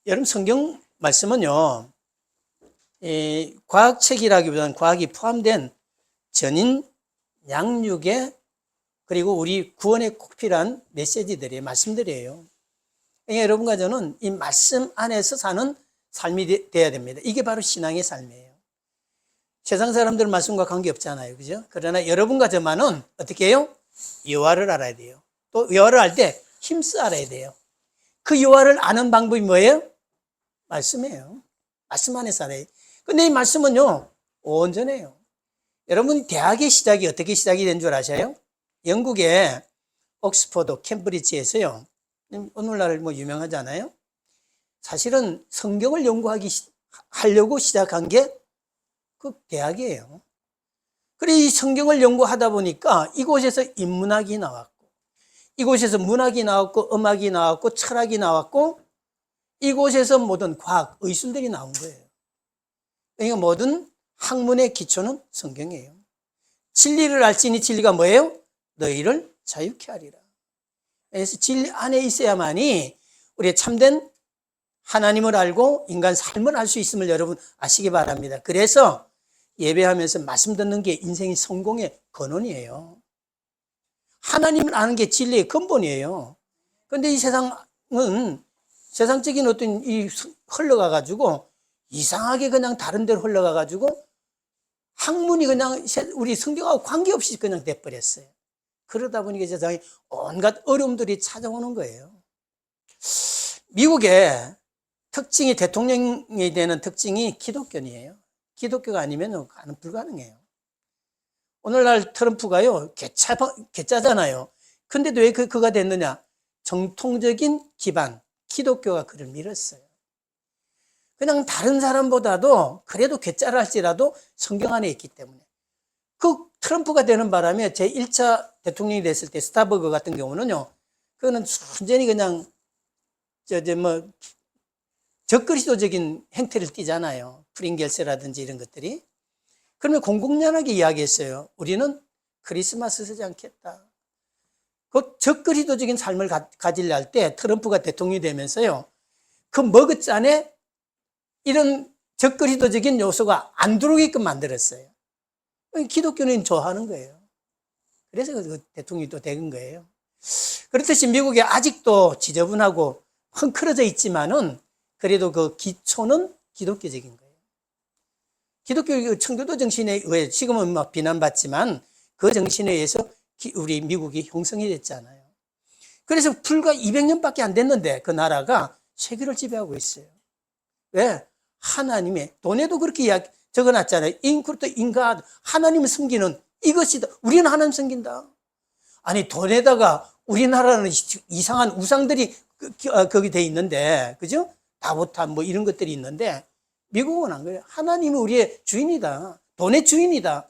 여러분 성경 말씀은요, 과학책이라기보다는 과학이 포함된 전인 양육에 그리고 우리 구원에 꼭 필요한 메시지들이에요. 말씀들이에요. 그러니까 여러분과 저는 이 말씀 안에서 사는 삶이 돼야 됩니다. 이게 바로 신앙의 삶이에요. 세상 사람들은 말씀과 관계없잖아요. 그죠? 그러나 여러분과 저만은 어떻게 해요? 여호와를 알아야 돼요. 또 여호와를 알 때 힘써 알아야 돼요. 그 여호와를 아는 방법이 뭐예요? 말씀이에요. 말씀 안에 살아요. 근데 이 말씀은요, 온전해요. 여러분, 대학의 시작이 어떻게 시작이 된 줄 아세요? 영국의 옥스퍼드, 캠브리지에서요, 오늘날 뭐 유명하잖아요? 사실은 성경을 하려고 시작한 게 그 대학이에요. 그래, 이 성경을 연구하다 보니까 이곳에서 인문학이 나왔고, 이곳에서 문학이 나왔고, 음악이 나왔고, 철학이 나왔고, 이곳에서 모든 과학, 의술들이 나온 거예요. 그러니까 모든 학문의 기초는 성경이에요. 진리를 알지니 진리가 뭐예요? 너희를 자유케 하리라. 그래서 진리 안에 있어야만이 우리의 참된 하나님을 알고 인간 삶을 알 수 있음을 여러분 아시기 바랍니다. 그래서 예배하면서 말씀 듣는 게 인생의 성공의 근원이에요. 하나님을 아는 게 진리의 근본이에요. 그런데 이 세상은 세상적인 어떤 흘러가가지고 이상하게 그냥 다른 데로 흘러가가지고 학문이 그냥 우리 성경하고 관계없이 그냥 돼버렸어요. 그러다 보니까 세상에 온갖 어려움들이 찾아오는 거예요. 미국의 특징이, 대통령이 되는 특징이 기독교이에요. 기독교가 아니면 불가능해요. 오늘날 트럼프가요, 개짜잖아요. 근데도 왜 그가 됐느냐? 정통적인 기반, 기독교가 그를 밀었어요. 그냥 다른 사람보다도 그래도 괴짜를 할지라도 성경 안에 있기 때문에. 그 트럼프가 되는 바람에 제 1차 대통령이 됐을 때 스타버그 같은 경우는요, 그거는 순전히 그냥, 적그리스도적인 행태를 띠잖아요. 프링겔스라든지 이런 것들이. 그러면 공공연하게 이야기했어요. 우리는 크리스마스 쓰지 않겠다. 그 적그리스도적인 삶을 가지려 할 때 트럼프가 대통령이 되면서요, 그 머그잔에 이런 적그리스도적인 요소가 안 들어오게끔 만들었어요. 기독교는 좋아하는 거예요. 그래서 그 대통령이 또 된 거예요. 그렇듯이 미국에 아직도 지저분하고 헝클어져 있지만은 그래도 그 기초는 기독교적인 거예요. 기독교 청교도 정신에 의해 지금은 막 비난받지만 그 정신에 의해서 우리 미국이 형성이 됐잖아요. 그래서 불과 200년밖에 안 됐는데 그 나라가 세계를 지배하고 있어요. 왜? 하나님의, 돈에도 그렇게 적어놨잖아요. 인크루트 인가, 하나님을 섬기는 이것이다. 우리는 하나님 섬긴다. 아니, 돈에다가 우리나라는 이상한 우상들이 거기 돼 있는데, 그죠? 다보탑 뭐 이런 것들이 있는데, 미국은 안 그래요. 하나님이 우리의 주인이다. 돈의 주인이다.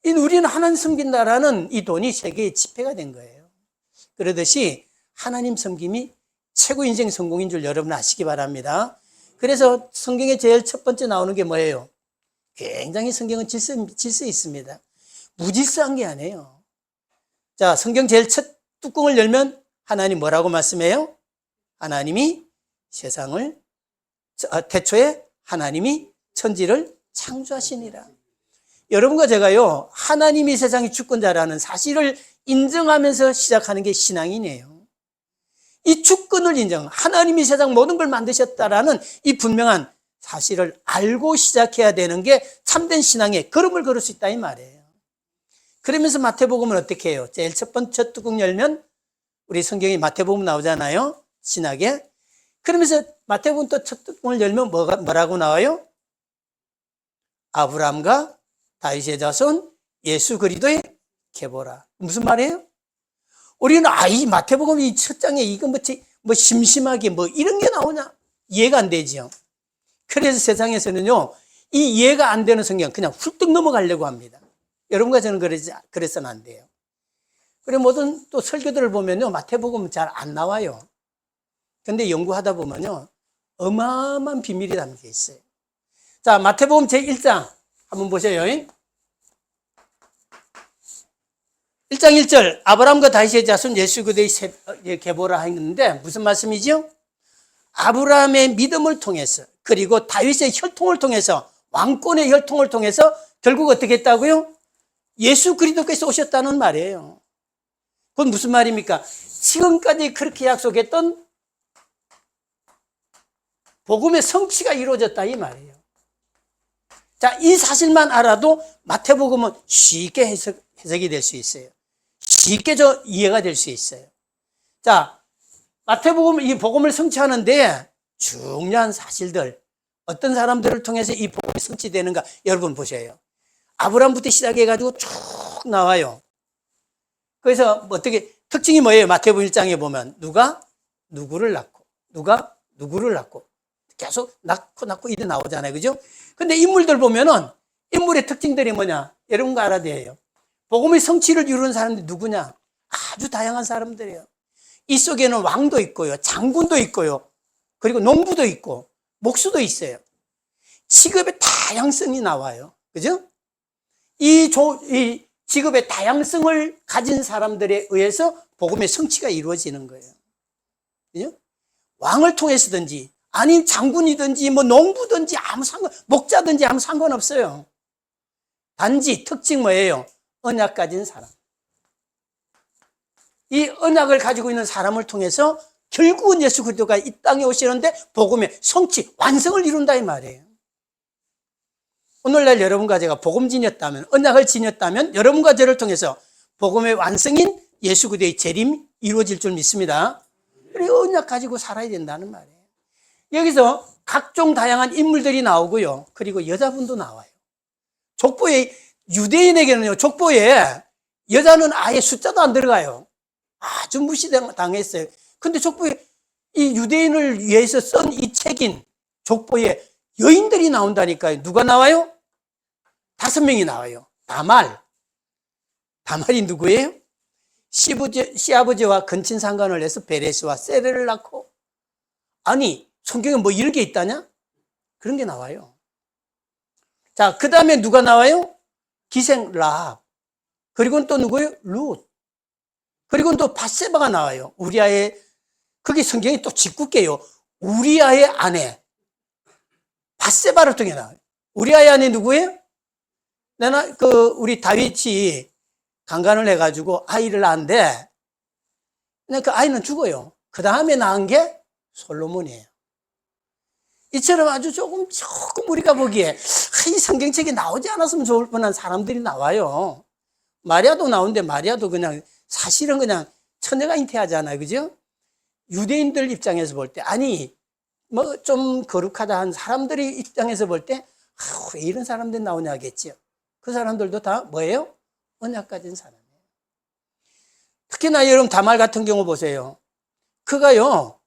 우리는 하나님 섬긴다라는 이 돈이 세계의 지폐가 된 거예요. 그러듯이 하나님 섬김이 최고 인생 성공인 줄 여러분 아시기 바랍니다. 그래서 성경에 제일 첫 번째 나오는 게 뭐예요? 굉장히 성경은 질서 있습니다. 무질서한 게 아니에요. 자, 성경 제일 첫 뚜껑을 열면 하나님 뭐라고 말씀해요? 하나님이 세상을, 태초에 하나님이 천지를 창조하시니라. 여러분과 제가요, 하나님이 세상의 주권자라는 사실을 인정하면서 시작하는 게 신앙이네요. 이 주권을 하나님이 세상 모든 걸 만드셨다라는 이 분명한 사실을 알고 시작해야 되는 게 참된 신앙의 걸음을 걸을 수 있다 이 말이에요. 그러면서 마태복음은 어떻게 해요? 제일 첫 번째 뚜껑 열면 우리 성경에 마태복음 나오잖아요. 신학에. 그러면서 마태복음 또 첫 뚜껑을 열면 뭐라고 나와요? 아브라함과 다윗의 자손 예수 그리스도의 계보라. 무슨 말이에요? 우리는 이 마태복음 이 첫 장에 이거 뭐 심심하게 뭐 이런 게 나오냐? 이해가 안 되죠. 그래서 세상에서는요, 이 이해가 안 되는 성경 그냥 훌떡 넘어가려고 합니다. 여러분과 저는 그래서는 안 돼요. 그리고 모든 또 설교들을 보면요, 마태복음은 잘 안 나와요. 근데 연구하다 보면요, 어마어마한 비밀이 담겨 있어요. 자, 마태복음 제1장 한번 보세요. 1장 1절 아브라함과 다윗의 자손 예수 그리스도의 계보라 했는데 무슨 말씀이죠? 아브라함의 믿음을 통해서, 그리고 다윗의 혈통을 통해서, 왕권의 혈통을 통해서 결국 어떻게 했다고요? 예수 그리스도께서 오셨다는 말이에요. 그건 무슨 말입니까? 지금까지 그렇게 약속했던 복음의 성취가 이루어졌다 이 말이에요. 자, 이 사실만 알아도 마태복음은 쉽게 해석이 될 수 있어요. 쉽게 이해가 될 수 있어요. 자, 마태복음, 이 복음을 성취하는데 중요한 사실들, 어떤 사람들을 통해서 이 복음이 성취되는가, 여러분 보세요. 아브라함부터 시작해가지고 쭉 나와요. 그래서 어떻게, 특징이 뭐예요? 마태복음 1장에 보면 누가 누구를 낳고, 누가 누구를 낳고, 계속 낳고 이래 나오잖아요. 그죠? 근데 인물들 보면은 인물의 특징들이 뭐냐? 여러분과 알아야 돼요. 복음의 성취를 이루는 사람들이 누구냐? 아주 다양한 사람들이에요. 이 속에는 왕도 있고요, 장군도 있고요, 그리고 농부도 있고, 목수도 있어요. 직업의 다양성이 나와요. 그죠? 이 직업의 다양성을 가진 사람들에 의해서 복음의 성취가 이루어지는 거예요. 그죠? 왕을 통해서든지, 아닌 장군이든지, 뭐 농부든지 목자든지 아무 상관없어요. 단지 특징 뭐예요? 언약 가진 사람. 이 언약을 가지고 있는 사람을 통해서 결국은 예수 그리스도가 이 땅에 오시는데 복음의 성취, 완성을 이룬다 이 말이에요. 오늘날 여러분과 제가 복음 지녔다면, 언약을 지녔다면 여러분과 저를 통해서 복음의 완성인 예수 그리스도의 재림이 이루어질 줄 믿습니다. 그리고 언약 가지고 살아야 된다는 말이에요. 여기서 각종 다양한 인물들이 나오고요, 그리고 여자분도 나와요. 족보에, 유대인에게는요, 족보에 여자는 아예 숫자도 안 들어가요. 아주 무시당했어요. 근데 족보에, 이 유대인을 위해서 쓴 이 책인 족보에 여인들이 나온다니까요. 누가 나와요? 5명이 나와요. 다말이 누구예요? 시아버지와 근친 상간을 해서 베레스와 세레를 낳고, 아니 성경에 뭐 이런 게 있다냐? 그런 게 나와요. 자, 그 다음에 누가 나와요? 기생 라합. 그리고 또 누구예요? 룻. 그리고 또 밧세바가 나와요. 우리아의, 그게 성경이 또 짓궂게요. 우리아의 아내 밧세바를 통해 나와요. 우리아의 아내 누구예요? 우리 다윗이 강간을 해가지고 아이를 낳았는데, 그 아이는 죽어요. 그 다음에 낳은 게 솔로몬이에요. 이처럼 아주 조금 우리가 보기에 이 성경책에 나오지 않았으면 좋을 뻔한 사람들이 나와요. 마리아도 나오는데 마리아도 그냥 사실은 그냥 처녀가 잉태하잖아요. 그죠? 유대인들 입장에서 볼 때, 아니 뭐 좀 거룩하다 한 사람들이 입장에서 볼 때, 왜 이런 사람들이 나오냐 하겠지요. 그 사람들도 다 뭐예요? 언약 가진 사람이에요. 특히나 여러분 다말 같은 경우 보세요. 그가요,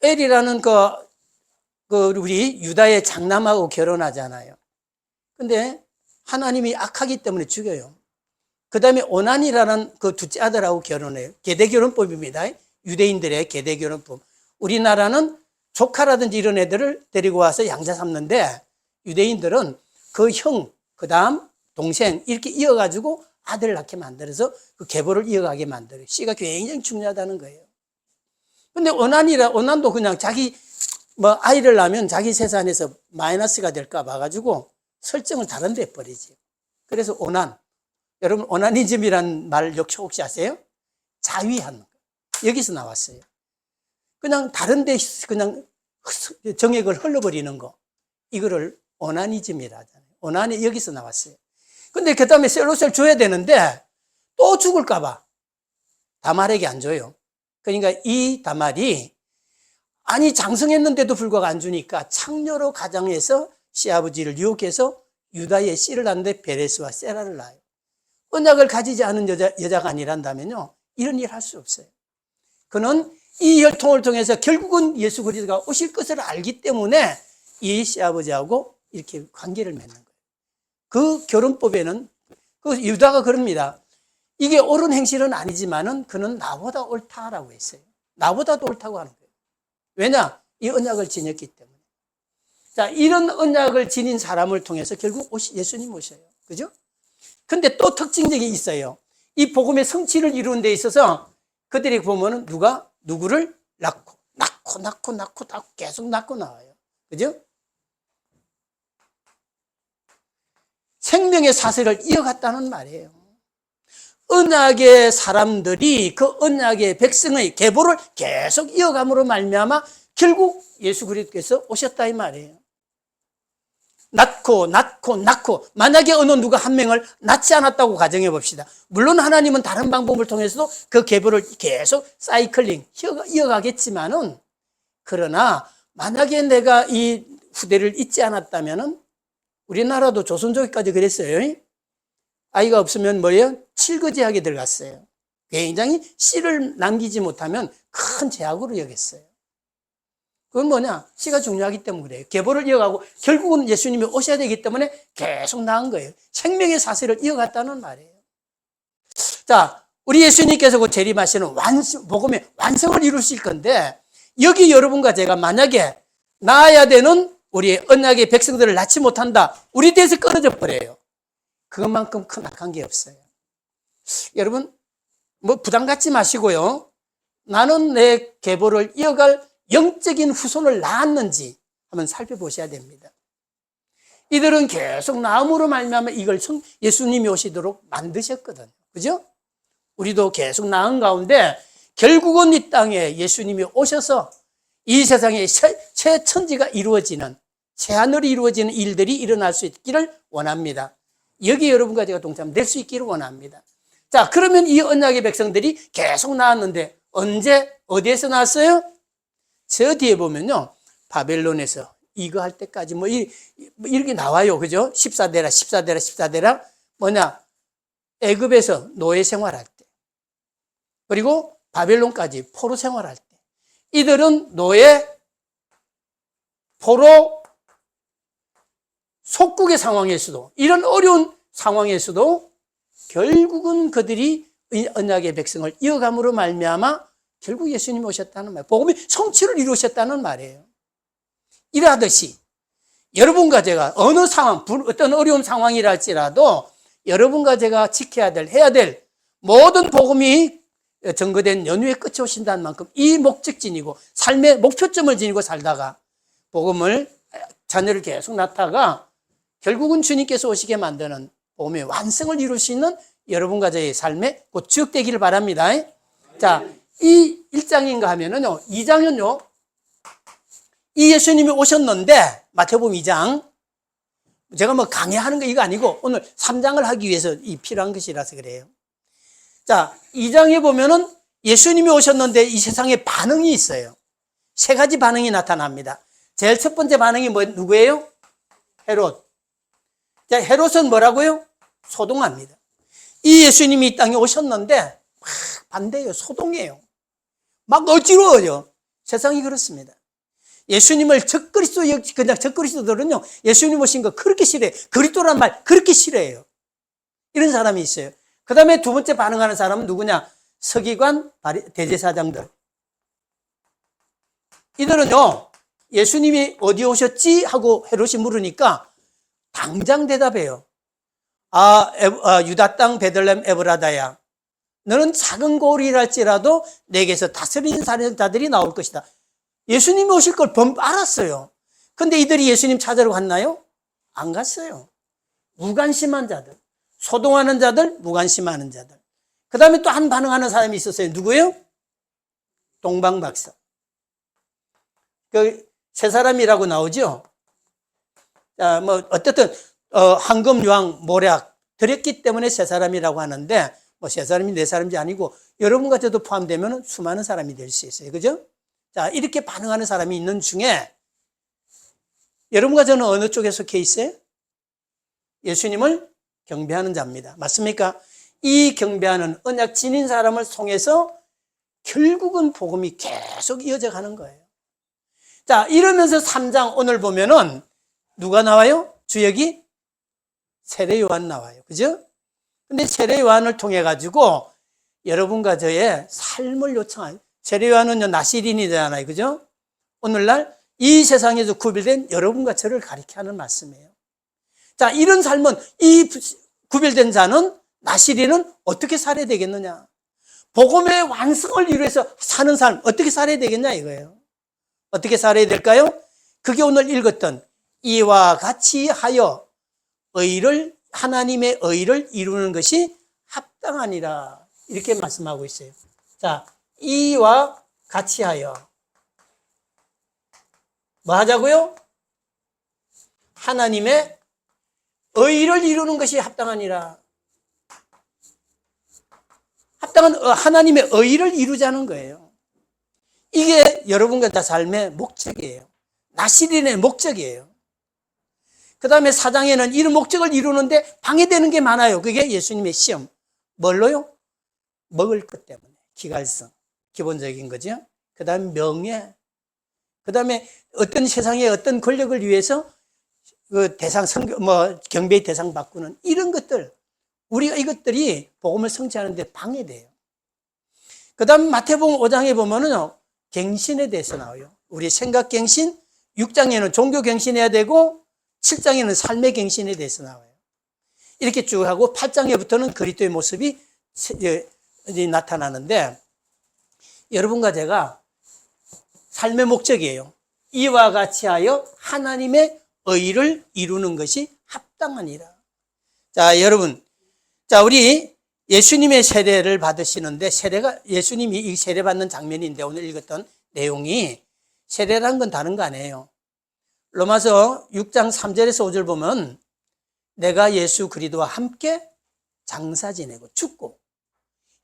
엘이라는 우리 유다의 장남하고 결혼하잖아요. 근데 하나님이 악하기 때문에 죽여요. 그 다음에 오난이라는 그 둘째 아들하고 결혼해요. 계대결혼법입니다. 유대인들의 계대결혼법. 우리나라는 조카라든지 이런 애들을 데리고 와서 양자 삼는데, 유대인들은 그 형, 그 다음 동생 이렇게 이어가지고 아들을 낳게 만들어서 그 계보를 이어가게 만들어요. 씨가 굉장히 중요하다는 거예요. 근데 오난도 그냥 자기 아이를 낳으면 자기 세산에서 마이너스가 될까 봐가지고 설정을 다른 데 버리지. 그래서 오난. 여러분, 오나니즘이란 말 혹시 아세요? 자위하는 거. 여기서 나왔어요. 그냥 다른 데 그냥 정액을 흘러버리는 거. 이거를 오나니즘이라 하잖아요. 오난이 여기서 나왔어요. 근데 그 다음에 셀롯을 줘야 되는데 또 죽을까 봐 다말에게 안 줘요. 그러니까 이 다말이, 아니 장성했는데도 불구하고 안 주니까 창녀로 가장해서 시아버지를 유혹해서 유다의 씨를 낳는데 베레스와 세라를 낳아요. 언약을 가지지 않은 여자가 아니란다면요, 이런 일 할 수 없어요. 그는 이 혈통을 통해서 결국은 예수 그리스도가 오실 것을 알기 때문에 이 시아버지하고 이렇게 관계를 맺는 거예요. 그 결혼법에는 그 유다가 그럽니다. 이게 옳은 행실은 아니지만은 그는 나보다 옳다라고 했어요. 나보다도 옳다고 하는 거예요. 왜냐? 이 언약을 지녔기 때문에. 자, 이런 언약을 지닌 사람을 통해서 결국 예수님 오셔요. 그죠? 근데 또 특징적이 있어요. 이 복음의 성취를 이루는 데 있어서 그들이 보면은 누가 누구를 낳고, 낳고 계속 낳고 나와요. 그죠? 생명의 사슬을 이어갔다는 말이에요. 언약의 사람들이 그 언약의 백성의 계보를 계속 이어감으로 말미암아 결국 예수 그리스도께서 오셨다 이 말이에요. 낳고 만약에 어느 누가 한 명을 낳지 않았다고 가정해 봅시다. 물론 하나님은 다른 방법을 통해서도 그 계보를 계속 사이클링 이어가겠지만은, 그러나 만약에 내가 이 후대를 잇지 않았다면은, 우리나라도 조선족까지 그랬어요. 아이가 없으면 뭐예요? 칠거지하게 들어갔어요. 굉장히 씨를 남기지 못하면 큰 죄악으로 여겼어요. 그건 뭐냐? 씨가 중요하기 때문에 그래요. 계보를 이어가고 결국은 예수님이 오셔야 되기 때문에 계속 나은 거예요. 생명의 사슬을 이어갔다는 말이에요. 자, 우리 예수님께서 그 재림하시는 복음의 완성을 이루실 건데, 여기 여러분과 제가 만약에 낳아야 되는 우리 언약의 백성들을 낳지 못한다, 우리 대에서 끊어져 버려요. 그것만큼 큰 악한 게 없어요. 여러분, 뭐 부담 갖지 마시고요. 나는 내 계보를 이어갈 영적인 후손을 낳았는지 한번 살펴보셔야 됩니다. 이들은 계속 낳음으로 말미암아 이걸 예수님이 오시도록 만드셨거든요. 그죠? 우리도 계속 낳은 가운데 결국은 이 땅에 예수님이 오셔서 이 세상에 새 천지가 이루어지는, 새 하늘이 이루어지는 일들이 일어날 수 있기를 원합니다. 여기 여러분과 제가 동참될 수 있기를 원합니다. 자, 그러면 이 언약의 백성들이 계속 나왔는데 언제 어디에서 나왔어요? 저 뒤에 보면요, 바벨론에서 이거 할 때까지 이렇게 나와요. 그죠? 14대라 뭐냐? 애굽에서 노예 생활할 때, 그리고 바벨론까지 포로 생활할 때, 이들은 노예, 포로, 속국의 상황에서도, 이런 어려운 상황에서도 결국은 그들이 언약의 백성을 이어감으로 말미암아 결국 예수님이 오셨다는 말이에요. 복음이 성취를 이루셨다는 말이에요. 이러하듯이 여러분과 제가 어느 상황, 어떤 어려운 상황이라 할지라도 여러분과 제가 지켜야 될, 해야 될 모든 복음이 증거된 연후의 끝이 오신다는 만큼 이 목적지니고 삶의 목표점을 지니고 살다가 복음을, 자녀를 계속 낳다가 결국은 주님께서 오시게 만드는 복음의 완성을 이룰 수 있는 여러분과 저의 삶에 곧 주역되기를 바랍니다. 자, 이 1장인가 하면은요, 2장은요, 이 예수님이 오셨는데, 마태복음 2장, 제가 뭐 강의하는 거 이거 아니고 오늘 3장을 하기 위해서 이 필요한 것이라서 그래요. 자, 2장에 보면은 예수님이 오셨는데 이 세상에 반응이 있어요. 세 가지 반응이 나타납니다. 제일 첫 번째 반응이 누구예요? 헤롯. 자, 헤롯은 뭐라고요? 소동합니다. 이 예수님이 이 땅에 오셨는데 막 반대해요. 소동해요. 막 어지러워요. 세상이 그렇습니다. 예수님을 그냥 적그리스도들은요, 예수님 오신 거 그렇게 싫어해요. 그리스도란 말 그렇게 싫어해요. 이런 사람이 있어요. 그 다음에 두 번째 반응하는 사람은 누구냐? 서기관, 대제사장들. 이들은요, 예수님이 어디 오셨지? 하고 헤롯이 물으니까 당장 대답해요. 유다 땅 베들레헴 에브라다야, 너는 작은 고을이랄지라도 내게서 다스리는 사람들이 나올 것이다. 예수님이 오실 걸 알았어요. 근데 이들이 예수님 찾으러 갔나요? 안 갔어요. 무관심한 자들, 소동하는 자들, 무관심하는 자들. 그 다음에 또 한 반응하는 사람이 있었어요. 누구예요? 동방박사. 세 사람이라고 나오죠. 자, 뭐 어쨌든 황금, 유황, 모략 드렸기 때문에 세 사람이라고 하는데, 뭐 세 사람이 네 사람이 아니고 여러분과 저도 포함되면 수많은 사람이 될 수 있어요. 그죠? 자, 이렇게 반응하는 사람이 있는 중에 여러분과 저는 어느 쪽에 속해 있어요? 예수님을 경배하는 자입니다. 맞습니까? 이 경배하는 언약 지닌 사람을 통해서 결국은 복음이 계속 이어져 가는 거예요. 자, 이러면서 3장 오늘 보면은 누가 나와요? 주역이 세례 요한 나와요. 그죠? 근데 세례 요한을 통해 가지고 여러분과 저의 삶을 요청하는, 세례 요한은요, 나시린이잖아요. 그죠? 오늘날 이 세상에서 구별된 여러분과 저를 가리켜 하는 말씀이에요. 자, 이런 삶은, 이 구별된 자는, 나시린은 어떻게 살아야 되겠느냐? 복음의 완성을 이루어서 사는 삶, 어떻게 살아야 되겠냐, 이거예요. 어떻게 살아야 될까요? 그게 오늘 읽었던 이와 같이 하여 하나님의 의를 이루는 것이 합당하니라. 이렇게 말씀하고 있어요. 자, 이와 같이 하여. 뭐 하자고요? 하나님의 의를 이루는 것이 합당하니라. 합당한 하나님의 의를 이루자는 거예요. 이게 여러분과 다 삶의 목적이에요. 나시린의 목적이에요. 그 다음에 4장에는 이런 목적을 이루는데 방해되는 게 많아요. 그게 예수님의 시험. 뭘로요? 먹을 것 때문에. 기갈성. 기본적인 거죠. 그 다음에 명예. 그 다음에 어떤 세상의 어떤 권력을 위해서 그 대상, 경배의 대상 바꾸는 이런 것들. 우리가 이것들이 복음을 성취하는데 방해돼요. 그 다음 마태복음 5장에 보면은요, 갱신에 대해서 나와요. 우리 생각 갱신, 6장에는 종교 갱신해야 되고, 7장에는 삶의 갱신에 대해서 나와요. 이렇게 쭉 하고 8장에부터는 그리스도의 모습이 나타나는데, 여러분과 제가 삶의 목적이에요. 이와 같이 하여 하나님의 의를 이루는 것이 합당하니라. 자, 여러분. 자, 우리 예수님의 세례를 받으시는데, 예수님이 이 세례받는 장면인데, 오늘 읽었던 내용이 세례라는 건 다른 거 아니에요. 로마서 6장 3절에서 5절 보면, 내가 예수 그리스도와 함께 장사 지내고 죽고,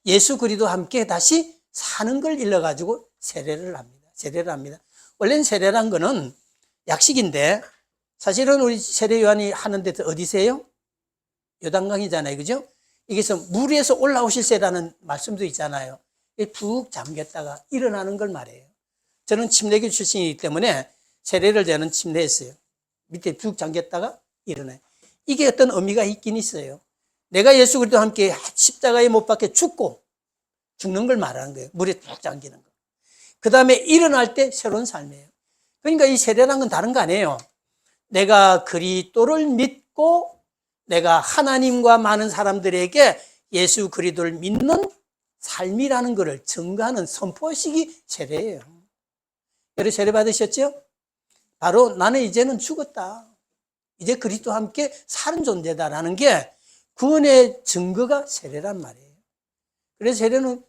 예수 그리스도와 함께 다시 사는 걸 일러가지고 세례를 합니다. 원래는 세례란 거는 약식인데, 사실은 우리 세례 요한이 하는 데서 어디세요? 요단강이잖아요. 그죠? 여기서 물 위에서 올라오실 세라는 말씀도 있잖아요. 푹 잠겼다가 일어나는 걸 말해요. 저는 침례교 출신이기 때문에 세례를 저는 침례했어요. 밑에 푹 잠겼다가 일어나요. 이게 어떤 의미가 있긴 있어요. 내가 예수 그리스도와 함께 십자가에 못 박혀 죽고 죽는 걸 말하는 거예요. 물에 푹 잠기는 거. 그 다음에 일어날 때 새로운 삶이에요. 그러니까 이 세례라는 건 다른 거 아니에요. 내가 그리스도를 믿고 내가 하나님과 많은 사람들에게 예수 그리스도를 믿는 삶이라는 것을 증거하는 선포식이 세례예요. 여러분 세례 받으셨죠? 바로 나는 이제는 죽었다. 이제 그리스도와 함께 사는 존재다라는 게 구원의 증거가 세례란 말이에요. 그래서 세례는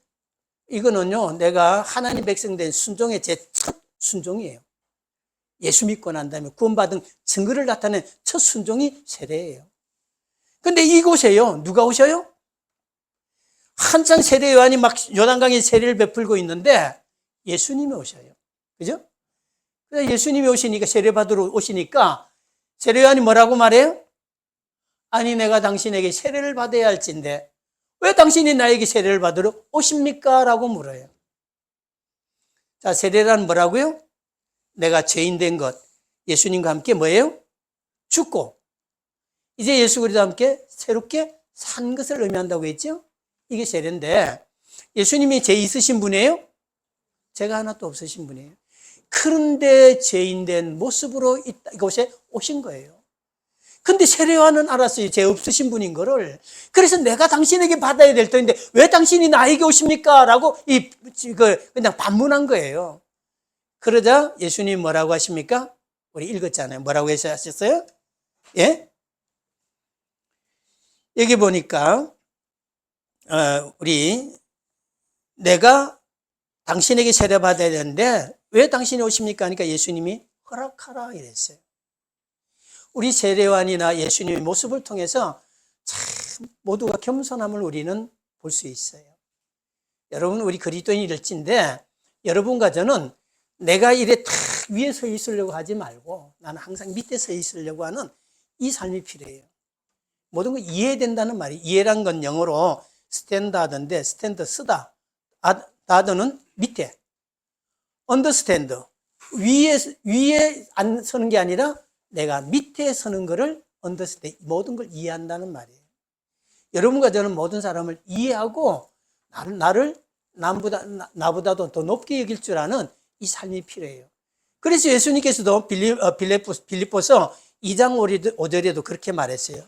이거는요, 내가 하나님 백성 된 순종의 제 첫 순종이에요. 예수 믿고 난 다음에 구원받은 증거를 나타낸 첫 순종이 세례예요. 근데 이곳에요, 누가 오셔요? 한창 세례 요한이 막 요단강에 세례를 베풀고 있는데 예수님이 오셔요. 그죠? 그래서 예수님이 오시니까 세례 받으러 오시니까 세례 요한이 뭐라고 말해요? 아니 내가 당신에게 세례를 받아야 할진데 왜 당신이 나에게 세례를 받으러 오십니까? 라고 물어요. 자, 세례란 뭐라고요? 내가 죄인 된 것, 예수님과 함께 뭐예요? 죽고 이제 예수 그리스도와 함께 새롭게 산 것을 의미한다고 했죠? 이게 세례인데 예수님이 죄 있으신 분이에요? 죄가 하나도 없으신 분이에요. 그런데 죄인된 모습으로 이곳에 오신 거예요. 근데 세례 요한은 알았어요. 죄 없으신 분인 거를. 그래서 내가 당신에게 받아야 될 터인데 왜 당신이 나에게 오십니까? 라고 그냥 반문한 거예요. 그러자 예수님 뭐라고 하십니까? 우리 읽었잖아요. 뭐라고 하셨어요? 예? 여기 보니까 우리 내가 당신에게 세례 받아야 되는데 왜 당신이 오십니까? 하니까 예수님이 허락하라 이랬어요. 우리 세례요한이나 예수님의 모습을 통해서 참 모두가 겸손함을 우리는 볼 수 있어요. 여러분 우리 그리스도인일진데 여러분과 저는 내가 이래 탁 위에 서 있으려고 하지 말고 나는 항상 밑에 서 있으려고 하는 이 삶이 필요해요. 모든 걸 이해해야 된다는 말이 이해란 건 영어로 스탠다드인데 스탠드 쓰다 다드는 밑에 언더스탠드 위에 안 서는 게 아니라 내가 밑에 서는 거를 언더스탠드 모든 걸 이해한다는 말이에요. 여러분과 저는 모든 사람을 이해하고 나보다도 더 높게 여길 줄 아는 이 삶이 필요해요. 그래서 예수님께서도 빌립보서 2장 5절에도 그렇게 말했어요.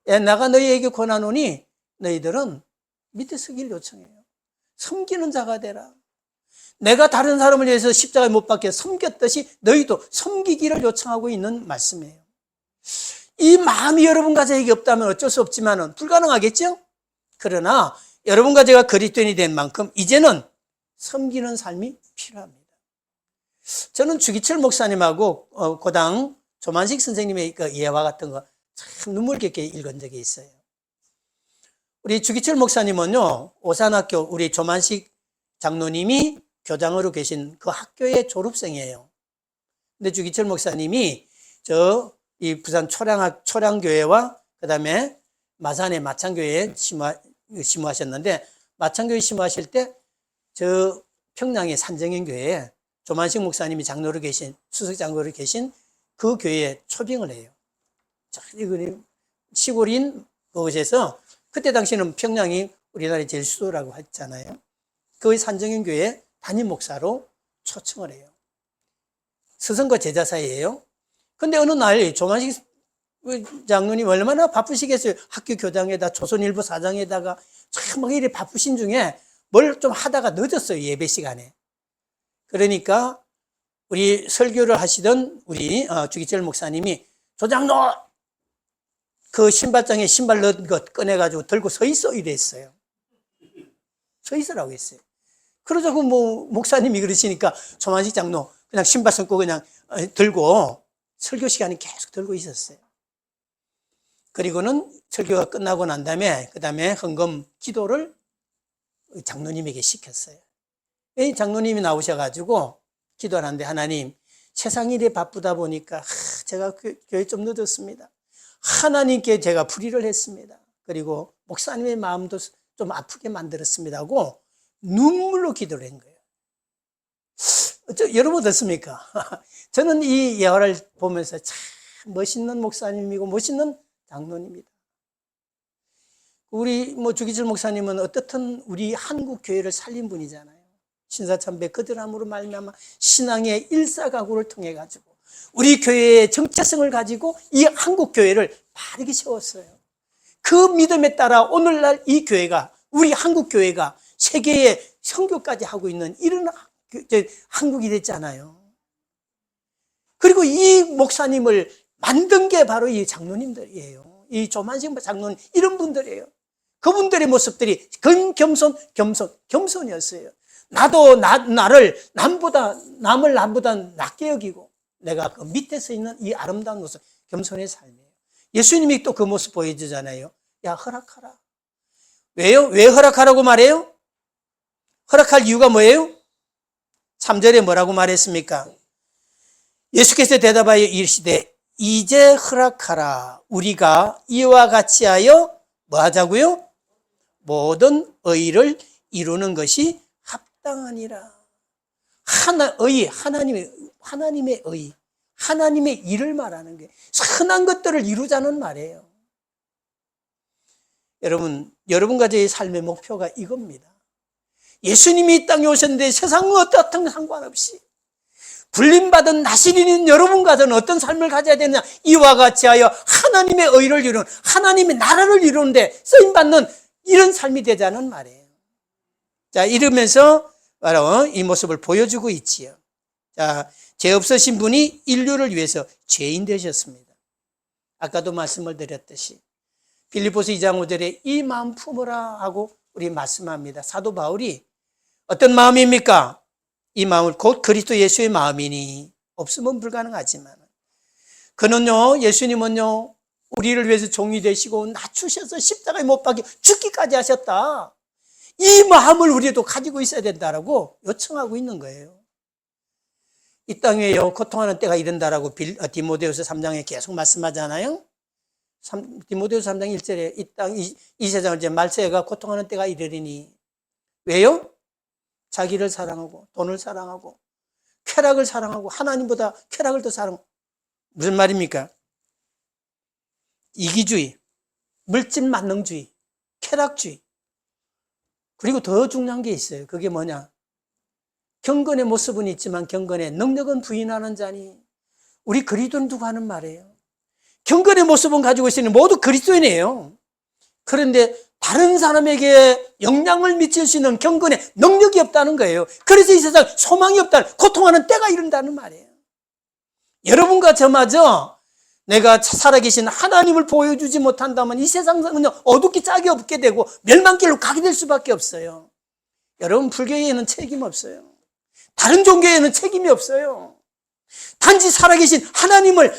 내가 너희에게 권하노니 너희들은 밑에 서길 요청해요. 섬기는 자가 되라. 내가 다른 사람을 위해서 십자가에 못 박혀 섬겼듯이 너희도 섬기기를 요청하고 있는 말씀이에요. 이 마음이 여러분과 저에게 없다면 어쩔 수 없지만 불가능하겠죠? 그러나 여러분과 제가 그리스도인이 된 만큼 이제는 섬기는 삶이 필요합니다. 저는 주기철 목사님하고 고당 조만식 선생님의 그 예화 같은 거 참 눈물 깊게 읽은 적이 있어요. 우리 주기철 목사님은요, 오산학교 우리 조만식 장로님이 교장으로 계신 그 학교의 졸업생이에요. 근데 주기철 목사님이 이 부산 초량교회와 그 다음에 마산의 마창교회에 심우하셨는데, 마창교회 심우하실 때 평양의 산정인교회에 조만식 목사님이 장로로 계신, 수석 장로로 계신 그 교회에 초빙을 해요. 시골인 그곳에서, 그때 당시는 평양이 우리나라의 제일 수도라고 했잖아요. 그 산정인교회 담임 목사로 초청을 해요. 스승과 제자 사이예요. 근데 어느 날 조만식 장로님 얼마나 바쁘시겠어요. 학교 교장에다 조선일보 사장에다가 참 막 이렇게 바쁘신 중에 뭘 좀 하다가 늦었어요. 예배 시간에. 그러니까 우리 설교를 하시던 우리 주기철 목사님이 조장로 그 신발장에 신발 넣은 것 꺼내가지고 들고 서 있어 이랬어요. 서 있으라고 했어요. 그러자 목사님이 그러시니까 조만식 장로 그냥 신발 신고 그냥 들고 설교 시간에 계속 들고 있었어요. 그리고는 설교가 끝나고 난 다음에 그 다음에 헌금 기도를 장로님에게 시켰어요. 이 장로님이 나오셔가지고 기도하는데, 하나님, 세상 일에 바쁘다 보니까 제가 교회 좀 늦었습니다. 하나님께 제가 불의를 했습니다. 그리고 목사님의 마음도 좀 아프게 만들었습니다 하고 눈물로 기도를 한 거예요. 여러분 어떻습니까? 저는 이 예화를 보면서 참 멋있는 목사님이고 멋있는 장로님입니다. 우리 주기철 목사님은 어떻든 우리 한국 교회를 살린 분이잖아요. 신사참배 그들함으로 말미암아 신앙의 일사각오를 통해 가지고 우리 교회의 정체성을 가지고 이 한국 교회를 바르게 세웠어요. 그 믿음에 따라 오늘날 이 교회가, 우리 한국 교회가 세계에 선교까지 하고 있는 이런 한국이 됐잖아요. 그리고 이 목사님을 만든 게 바로 이 장로님들이에요. 이 조만식 장로님, 이런 분들이에요. 그분들의 모습들이 겸손이었어요. 나도 남을 남보다 낮게 여기고 내가 그 밑에서 있는 이 아름다운 모습, 겸손의 삶이에요. 예수님이 또 그 모습 보여주잖아요. 야, 허락하라. 왜요? 왜 허락하라고 말해요? 허락할 이유가 뭐예요? 3절에 뭐라고 말했습니까? 예수께서 대답하여 이르시되 이제 허락하라. 우리가 이와 같이 하여 뭐 하자고요? 모든 의를 이루는 것이 합당하니라. 하나님의 의, 하나님의 일을 말하는 게 선한 것들을 이루자는 말이에요. 여러분과 저의 삶의 목표가 이겁니다. 예수님이 이 땅에 오셨는데 세상은 어떻든 상관없이 불림받은 나시린인 여러분과 저는 어떤 삶을 가져야 되느냐? 이와 같이 하여 하나님의 의를 이루는, 하나님의 나라를 이루는데 쓰임받는 이런 삶이 되자는 말이에요. 자, 이러면서 바로 이 모습을 보여주고 있지요. 자, 죄 없으신 분이 인류를 위해서 죄인 되셨습니다. 아까도 말씀을 드렸듯이 빌립보서 2장 5절에 이 마음 품으라 하고 우리 말씀합니다. 사도 바울이 어떤 마음입니까? 이 마음을 곧 그리스도 예수의 마음이니 없으면 불가능하지만 그는요, 예수님은요, 우리를 위해서 종이 되시고 낮추셔서 십자가에 못 박혀 죽기까지 하셨다. 이 마음을 우리도 가지고 있어야 된다라고 요청하고 있는 거예요. 이 땅에요, 고통하는 때가 이른다라고 디모데후서 3장에 계속 말씀하잖아요. 디모데후서 3장 1절에 이 세상을 이제 말세가 고통하는 때가 이르리니. 왜요? 자기를 사랑하고 돈을 사랑하고 쾌락을 사랑하고 하나님보다 쾌락을 더 사랑하고. 무슨 말입니까? 이기주의, 물질 만능주의, 쾌락주의. 그리고 더 중요한 게 있어요. 그게 뭐냐? 경건의 모습은 있지만 경건의 능력은 부인하는 자니. 우리 그리스도인 두고 하는 말이에요. 경건의 모습은 가지고 있으니 모두 그리스도인이에요. 그런데 다른 사람에게 영향을 미칠 수 있는 경건의 능력이 없다는 거예요. 그래서 이 세상 소망이 없다는, 고통하는 때가 이른다는 말이에요. 여러분과 저마저 내가 살아계신 하나님을 보여주지 못한다면 이 세상은 어둡기 짝이 없게 되고 멸망길로 가게 될 수밖에 없어요. 여러분, 불교에는 책임 없어요. 다른 종교에는 책임이 없어요. 단지 살아계신 하나님을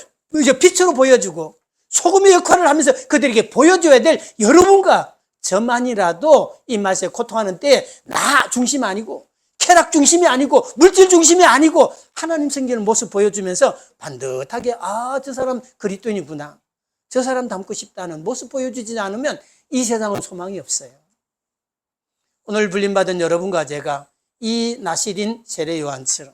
빛으로 보여주고 소금의 역할을 하면서 그들에게 보여줘야 될 여러분과 저만이라도 이 맛에 고통하는 때에 나 중심이 아니고 쾌락 중심이 아니고 물질 중심이 아니고 하나님 생기는 모습 보여주면서 반듯하게 저 사람 그리스도인이구나, 저 사람 닮고 싶다는 모습 보여주지 않으면 이 세상은 소망이 없어요. 오늘 불림받은 여러분과 제가 이 나시린 세례 요한처럼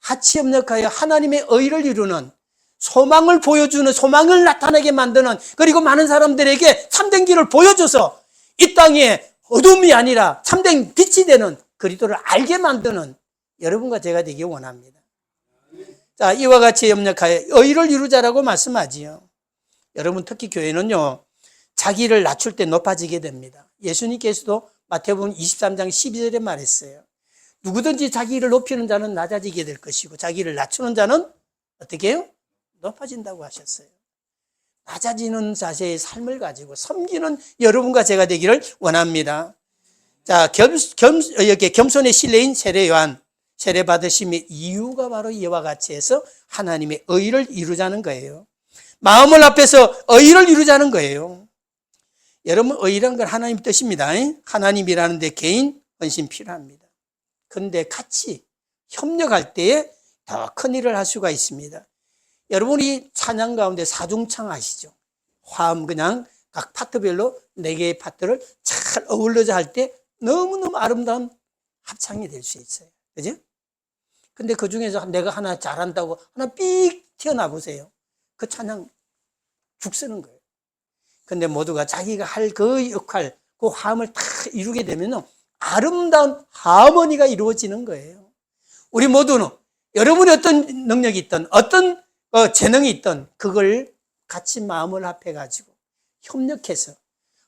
하치협력하여 하나님의 의를 이루는, 소망을 보여주는, 소망을 나타내게 만드는, 그리고 많은 사람들에게 참된 길을 보여줘서 이 땅에 어둠이 아니라 참된 빛이 되는 그리스도를 알게 만드는 여러분과 제가 되기 원합니다. 자, 이와 같이 협력하여 의를 이루자라고 말씀하지요. 여러분, 특히 교회는요, 자기를 낮출 때 높아지게 됩니다. 예수님께서도 마태복음 23장 12절에 말했어요. 누구든지 자기를 높이는 자는 낮아지게 될 것이고 자기를 낮추는 자는 어떻게 해요? 높아진다고 하셨어요. 낮아지는 자세의 삶을 가지고 섬기는 여러분과 제가 되기를 원합니다. 자, 이렇게 겸손의 신뢰인 세례 요한, 세례 받으심의 이유가 바로 이와 같이 해서 하나님의 의를 이루자는 거예요. 마음을 앞에서 의를 이루자는 거예요. 여러분, 의란 건 하나님 뜻입니다. 하나님이라는 데 개인 헌신 필요합니다. 그런데 같이 협력할 때에 더 큰 일을 할 수가 있습니다. 여러분이 찬양 가운데 사중창 아시죠? 화음 그냥 각 파트별로 4개의 파트를 잘 어울려서 할 때 너무너무 아름다운 합창이 될 수 있어요. 그죠? 근데 그 중에서 내가 하나 잘한다고 하나 삑 튀어나 보세요. 그 찬양 죽 쓰는 거예요. 근데 모두가 자기가 할 그 역할, 그 화음을 다 이루게 되면 아름다운 하모니가 이루어지는 거예요. 우리 모두는 여러분이 어떤 능력이 있든 어떤 재능이 있든 그걸 같이 마음을 합해가지고 협력해서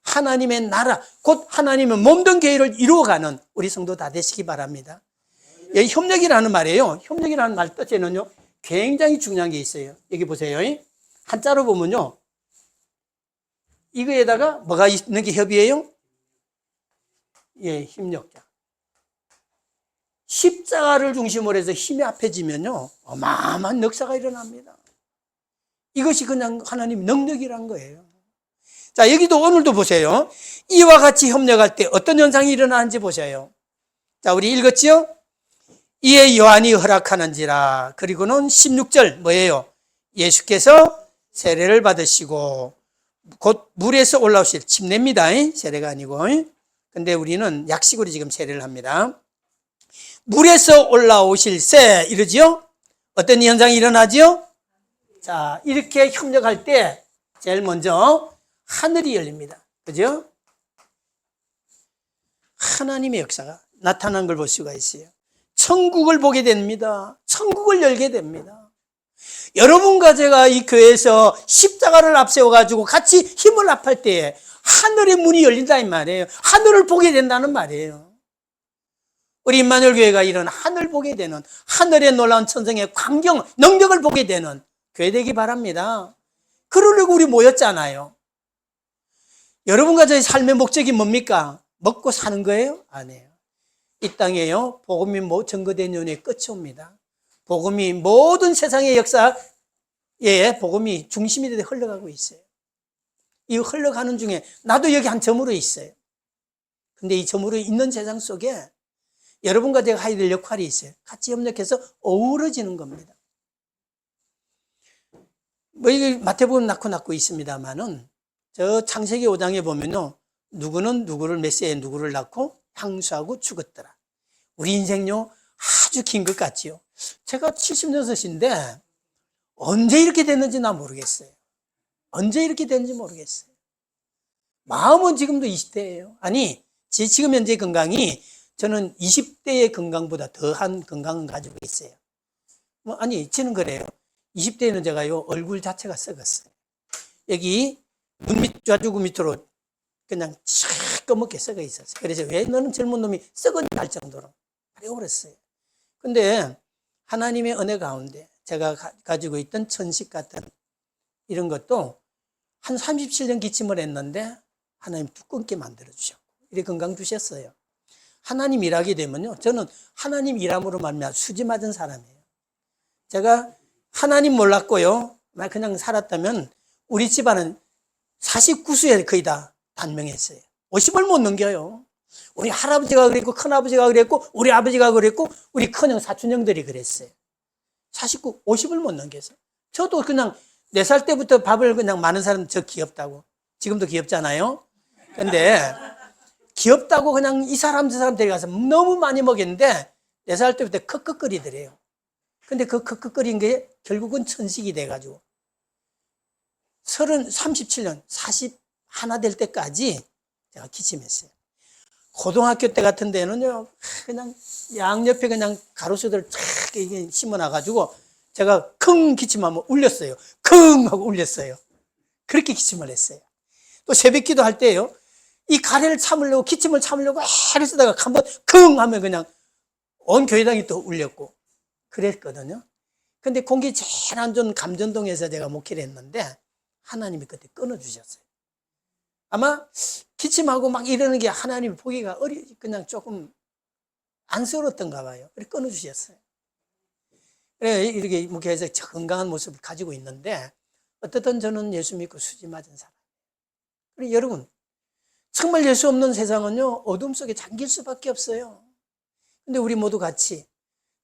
하나님의 나라, 곧 하나님의 몸된 교회를 이루어가는 우리 성도 다 되시기 바랍니다. 여기 협력이라는 말이에요. 협력이라는 말 뜻에는요, 굉장히 중요한 게 있어요. 여기 보세요. 한자로 보면요, 이거에다가 뭐가 있는 게 협의예요? 예, 힘력자. 십자가를 중심으로 해서 힘이 합해지면요, 어마어마한 역사가 일어납니다. 이것이 그냥 하나님의 능력이란 거예요. 자, 여기도 오늘도 보세요. 이와 같이 협력할 때 어떤 현상이 일어나는지 보세요. 자, 우리 읽었지요? 이에 요한이 허락하는지라. 그리고는 16절 뭐예요? 예수께서 세례를 받으시고 곧 물에서 올라오실, 침례입니다. 세례가 아니고. 근데 우리는 약식으로 지금 세례를 합니다. 물에서 올라오실 새 이러지요? 어떤 현상이 일어나지요? 자, 이렇게 협력할 때 제일 먼저 하늘이 열립니다. 그죠? 하나님의 역사가 나타난 걸 볼 수가 있어요. 천국을 보게 됩니다. 천국을 열게 됩니다. 여러분과 제가 이 교회에서 십자가를 앞세워가지고 같이 힘을 합할 때에 하늘의 문이 열린다 이 말이에요. 하늘을 보게 된다는 말이에요. 우리 임마누엘 교회가 이런 하늘 보게 되는, 하늘의 놀라운 천성의 광경, 능력을 보게 되는 교회 되기 바랍니다. 그러려고 우리 모였잖아요. 여러분과 저의 삶의 목적이 뭡니까? 먹고 사는 거예요? 아니에요. 이 땅에요, 복음이 증거된 연의 끝이 옵니다. 복음이 모든 세상의 역사에 복음이 중심이 되어 흘러가고 있어요. 이 흘러가는 중에 나도 여기 한 점으로 있어요. 근데 이 점으로 있는 세상 속에 여러분과 제가 해야 될 역할이 있어요. 같이 협력해서 어우러지는 겁니다. 뭐 이게 마태복음 낳고 있습니다만은 저 창세기 5장에 보면요, 누구는 누구를 메시아에 누구를 낳고 향수하고 죽었더라. 우리 인생요 아주 긴 것 같지요. 제가 76인데 언제 이렇게 됐는지 나 모르겠어요. 언제 이렇게 됐는지 모르겠어요. 마음은 지금도 20대예요. 아니, 지금 현재 건강이 저는 20대의 건강보다 더한 건강을 가지고 있어요. 아니, 저는 그래요. 20대에는 제가요 얼굴 자체가 썩었어요. 여기 눈 밑, 좌주구 밑으로 그냥 시꺼멓게 썩어 있었어요. 그래서 왜 너는 젊은 놈이 썩었냐 할 정도로 그랬어요. 근데 하나님의 은혜 가운데 제가 가지고 있던 천식 같은 이런 것도 한 37년 기침을 했는데 하나님 두껍게 만들어 주셨고 이렇게 건강 주셨어요. 하나님 일하게 되면요, 저는 하나님 일함으로 말미암아 수지 맞은 사람이에요. 제가 하나님 몰랐고요, 그냥 살았다면 우리 집안은 49수에 거의 다 단명했어요. 50을 못 넘겨요. 우리 할아버지가 그랬고 큰아버지가 그랬고 우리 아버지가 그랬고 우리 큰형 사촌형들이 그랬어요. 49, 50을 못 넘겨서 저도 그냥 4살 때부터 밥을 그냥 많은 사람 저 귀엽다고, 지금도 귀엽잖아요. 근데 귀엽다고 그냥 이 사람 저 사람 데려가서 너무 많이 먹였는데 4살 때부터 컥컥거리더래요. 근데 그 컥컥거린 게 결국은 천식이 돼가지고 37년 41 될 때까지 제가 기침했어요. 고등학교 때 같은 데는요, 그냥 양옆에 그냥 가로수들 쫙 심어놔가지고 제가 킁 기침하면 울렸어요. 킁 하고 울렸어요. 그렇게 기침을 했어요. 또 새벽 기도 할 때요, 이 가래를 참으려고, 기침을 참으려고 애를 쓰다가 한번 킁 하면 그냥 온 교회당이 또 울렸고 그랬거든요. 근데 공기 제일 안 좋은 감전동에서 제가 목회를 했는데 하나님이 그때 끊어주셨어요. 아마 기침하고 막 이러는 게 하나님 보기가 그냥 조금 안쓰러웠던가 봐요. 그래서 끊어주셨어요. 그래, 이렇게 목회에서 건강한 모습을 가지고 있는데 어떻든 저는 예수 믿고 수지 맞은 사람. 그리고 여러분, 정말 예수 없는 세상은요, 어둠 속에 잠길 수밖에 없어요. 근데 우리 모두 같이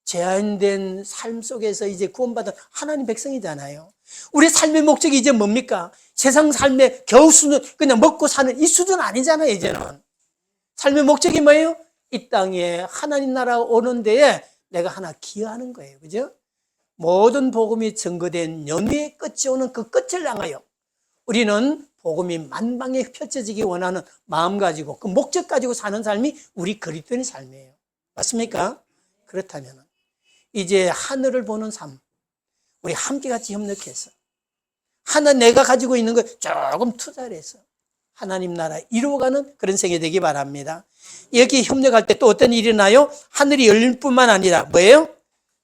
제한된 삶 속에서 이제 구원받은 하나님 백성이잖아요. 우리 삶의 목적이 이제 뭡니까? 세상 삶의 겨우 수준, 그냥 먹고 사는 이 수준 아니잖아요, 이제는. 삶의 목적이 뭐예요? 이 땅에 하나님 나라 오는 데에 내가 하나 기여하는 거예요. 그죠? 모든 복음이 증거된 연회의 끝이 오는 그 끝을 향하여 우리는 복음이 만방에 펼쳐지기 원하는 마음 가지고 그 목적 가지고 사는 삶이 우리 그리스도인의 삶이에요. 맞습니까? 그렇다면 이제 하늘을 보는 삶, 우리 함께 같이 협력해서 하나 내가 가지고 있는 걸 조금 투자를 해서 하나님 나라 이루어가는 그런 생이 되기 바랍니다. 여기 협력할 때 또 어떤 일이 나요? 하늘이 열릴 뿐만 아니라 뭐예요?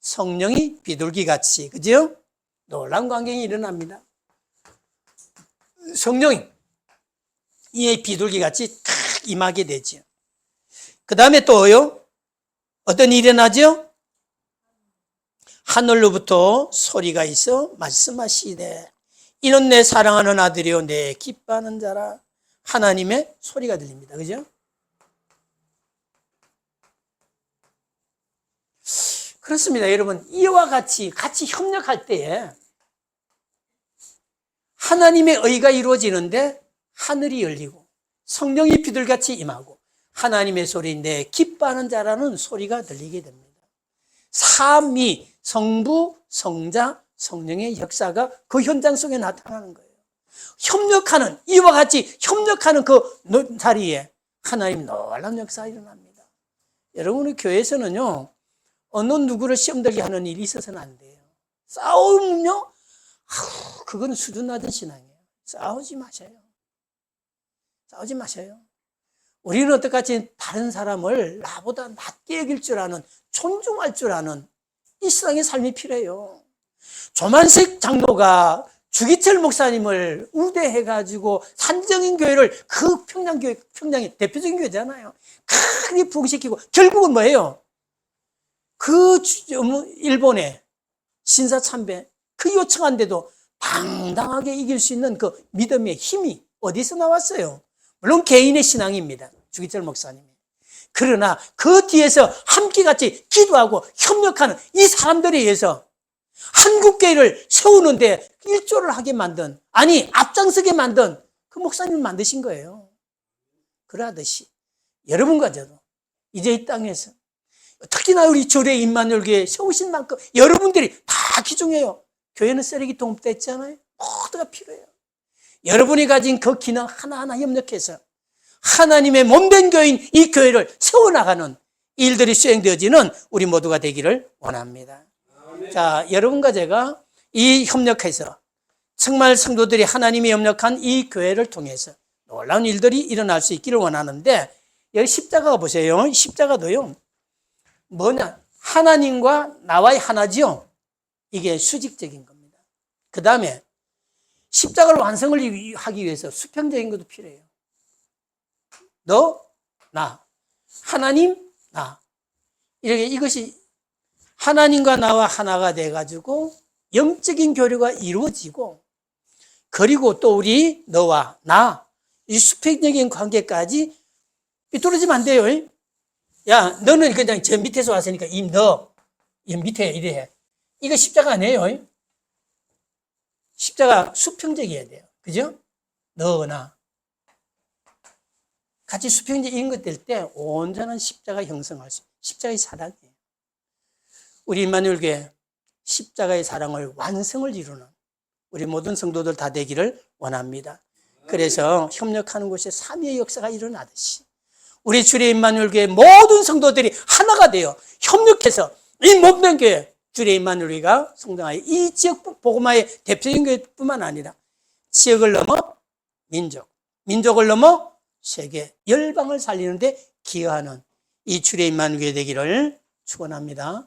성령이 비둘기같이, 그죠? 놀라운 광경이 일어납니다. 성령이 이 비둘기같이 탁 임하게 되죠. 그 다음에 또요, 어떤 일이 일어나죠? 하늘로부터 소리가 있어 말씀하시되 이는 내 사랑하는 아들이요 내 기뻐하는 자라. 하나님의 소리가 들립니다. 그죠? 그렇습니다. 여러분, 이와 같이 협력할 때에 하나님의 의가 이루어지는데 하늘이 열리고 성령이 비둘기같이 임하고 하나님의 소리 내 기뻐하는 자라는 소리가 들리게 됩니다. 삼위 성부, 성자, 성령의 역사가 그 현장 속에 나타나는 거예요. 협력하는, 이와 같이 협력하는 그 자리에 하나님 놀라운 역사가 일어납니다. 여러분의 교회에서는요, 어느 누구를 시험 들게 하는 일이 있어서는 안 돼요. 싸움은요, 그거는 수준 낮은 신앙이에요. 싸우지 마셔요. 싸우지 마셔요. 우리는 어떡하지? 다른 사람을 나보다 낮게 여길 줄 아는, 존중할 줄 아는 이 세상의 삶이 필요해요. 조만식 장로가 주기철 목사님을 우대해가지고 산정인 교회를 그 평양의 대표적인 교회잖아요. 크게 부흥시키고 결국은 뭐예요? 그 일본의 신사참배 그 요청한데도 당당하게 이길 수 있는 그 믿음의 힘이 어디서 나왔어요? 물론 개인의 신앙입니다. 주기철 목사님이. 그러나 그 뒤에서 함께 같이 기도하고 협력하는 이 사람들에 의해서 한국교회를 세우는데 일조를 하게 만든, 아니 앞장서게 만든 그 목사님을 만드신 거예요. 그러하듯이 여러분과 저도 이제 이 땅에서 특히나 우리 조례 임마누엘교회 세우신 만큼 여러분들이 다 귀중해요. 교회는 쓰레기통 없다 했잖아요. 모두가 필요해요. 여러분이 가진 그 기능 하나하나 협력해서 하나님의 몸된 교회인 이 교회를 세워나가는 일들이 수행되어지는 우리 모두가 되기를 원합니다. 자, 여러분과 제가 이 협력해서 정말 성도들이 하나님이 협력한 이 교회를 통해서 놀라운 일들이 일어날 수 있기를 원하는데, 여기 십자가 보세요. 십자가도요, 뭐냐? 하나님과 나와의 하나지요. 이게 수직적인 겁니다. 그 다음에 십자가를 완성을 하기 위해서 수평적인 것도 필요해요. 너, 나, 하나님, 나. 이렇게 이것이 하나님과 나와 하나가 돼가지고 영적인 교류가 이루어지고, 그리고 또 우리 너와 나, 이 수평적인 관계까지 삐뚤어지면 안 돼요. 야, 너는 그냥 저 밑에서 왔으니까 이 밑에 이래 해. 이거 십자가 아니에요. 십자가 수평적이어야 돼요. 그죠? 너, 나. 같이 수평적인 것 될 때 온전한 십자가 형성할 수 있어요. 십자가의 사랑이에요. 우리 임마누엘 교회 십자가의 사랑을 완성을 이루는 우리 모든 성도들 다 되기를 원합니다. 그래서 협력하는 곳에 삼위의 역사가 일어나듯이 우리 주의 임마누엘 교회 모든 성도들이 하나가 되어 협력해서 이 몸된 교회 주의 임마누엘 교회가 성장하여 이 지역 복음화의 대표적인 교회뿐만 아니라 지역을 넘어 민족을 넘어 세계 열방을 살리는 데 기여하는 이 주의 임마누엘 교회 되기를 축원합니다.